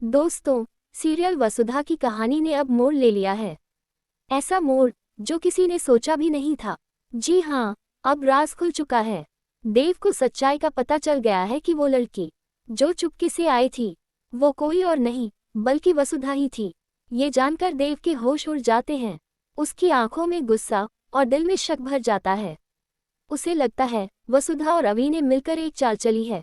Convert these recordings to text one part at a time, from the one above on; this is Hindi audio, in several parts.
दोस्तों, सीरियल वसुधा की कहानी ने अब मोड़ ले लिया है। ऐसा मोड़ जो किसी ने सोचा भी नहीं था। जी हाँ, अब राज खुल चुका है। देव को सच्चाई का पता चल गया है कि वो लड़की जो चुपके से आई थी वो कोई और नहीं बल्कि वसुधा ही थी। ये जानकर देव के होश उड़ जाते हैं। उसकी आंखों में गुस्सा और दिल में शक भर जाता है। उसे लगता है वसुधा और अवि ने मिलकर एक चाल चली है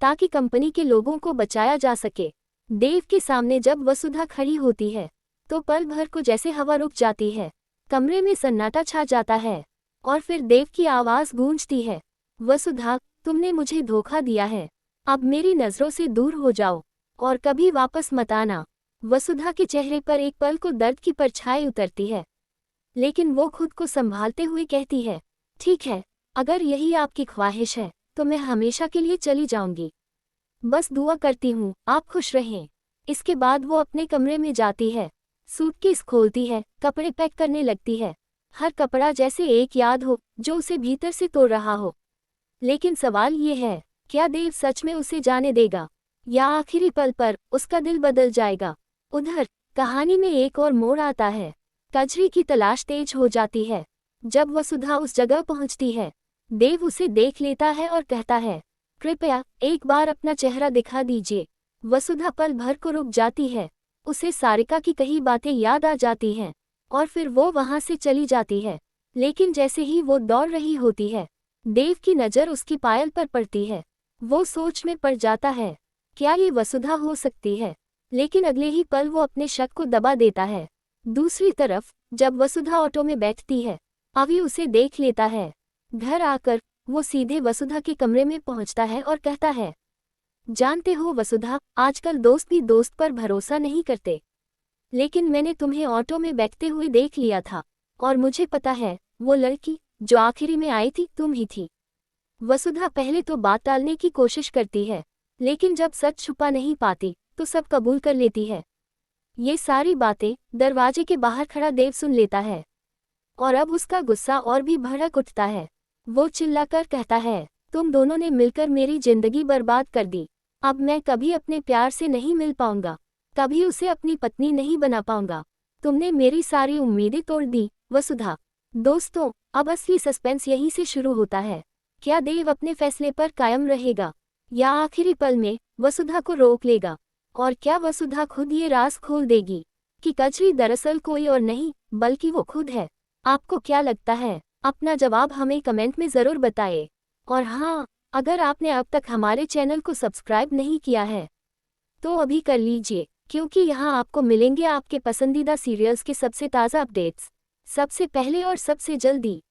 ताकि कंपनी के लोगों को बचाया जा सके। देव के सामने जब वसुधा खड़ी होती है तो पल भर को जैसे हवा रुक जाती है। कमरे में सन्नाटा छा जाता है और फिर देव की आवाज गूंजती है, वसुधा, तुमने मुझे धोखा दिया है। अब मेरी नजरों से दूर हो जाओ और कभी वापस मत आना। वसुधा के चेहरे पर एक पल को दर्द की परछाई उतरती है, लेकिन वो खुद को संभालते हुए कहती है, ठीक है, अगर यही आपकी ख्वाहिश है तो मैं हमेशा के लिए चली जाऊंगी। बस दुआ करती हूँ आप खुश रहें। इसके बाद वो अपने कमरे में जाती है, सूटकेस खोलती है, कपड़े पैक करने लगती है। हर कपड़ा जैसे एक याद हो जो उसे भीतर से तोड़ रहा हो। लेकिन सवाल ये है, क्या देव सच में उसे जाने देगा या आखिरी पल पर उसका दिल बदल जाएगा। उधर कहानी में एक और मोड़ आता है। कजरी की तलाश तेज हो जाती है। जब वसुधा उस जगह पहुंचती है, देव उसे देख लेता है और कहता है, कृपया एक बार अपना चेहरा दिखा दीजिए। वसुधा पल भर को रुक जाती है। उसे सारिका की कही बातें याद आ जाती हैं और फिर वो वहां से चली जाती है। लेकिन जैसे ही वो दौड़ रही होती है, देव की नज़र उसकी पायल पर पड़ती है। वो सोच में पड़ जाता है, क्या ये वसुधा हो सकती है। लेकिन अगले ही पल वो अपने शक को दबा देता है। दूसरी तरफ जब वसुधा ऑटो में बैठती है, अवि उसे देख लेता है। घर आकर वो सीधे वसुधा के कमरे में पहुंचता है और कहता है, जानते हो वसुधा, आजकल दोस्त भी दोस्त पर भरोसा नहीं करते। लेकिन मैंने तुम्हें ऑटो में बैठते हुए देख लिया था और मुझे पता है वो लड़की जो आखिरी में आई थी तुम ही थी। वसुधा पहले तो बात टालने की कोशिश करती है, लेकिन जब सच छुपा नहीं पाती तो सब कबूल कर लेती है। ये सारी बातें दरवाजे के बाहर खड़ा देव सुन लेता है और अब उसका गुस्सा और भी भड़क उठता है। वो चिल्लाकर कहता है, तुम दोनों ने मिलकर मेरी जिंदगी बर्बाद कर दी। अब मैं कभी अपने प्यार से नहीं मिल पाऊंगा, कभी उसे अपनी पत्नी नहीं बना पाऊंगा। तुमने मेरी सारी उम्मीदें तोड़ दी वसुधा। दोस्तों, अब असली सस्पेंस यहीं से शुरू होता है। क्या देव अपने फैसले पर कायम रहेगा या आखिरी पल में वसुधा को रोक लेगा। और क्या वसुधा खुद ये राज खोल देगी कि कजरी दरअसल कोई और नहीं बल्कि वो खुद है। आपको क्या लगता है? अपना जवाब हमें कमेंट में ज़रूर बताएं। और हाँ, अगर आपने अब तक हमारे चैनल को सब्सक्राइब नहीं किया है तो अभी कर लीजिए, क्योंकि यहाँ आपको मिलेंगे आपके पसंदीदा सीरियल्स के सबसे ताज़ा अपडेट्स सबसे पहले और सबसे जल्दी।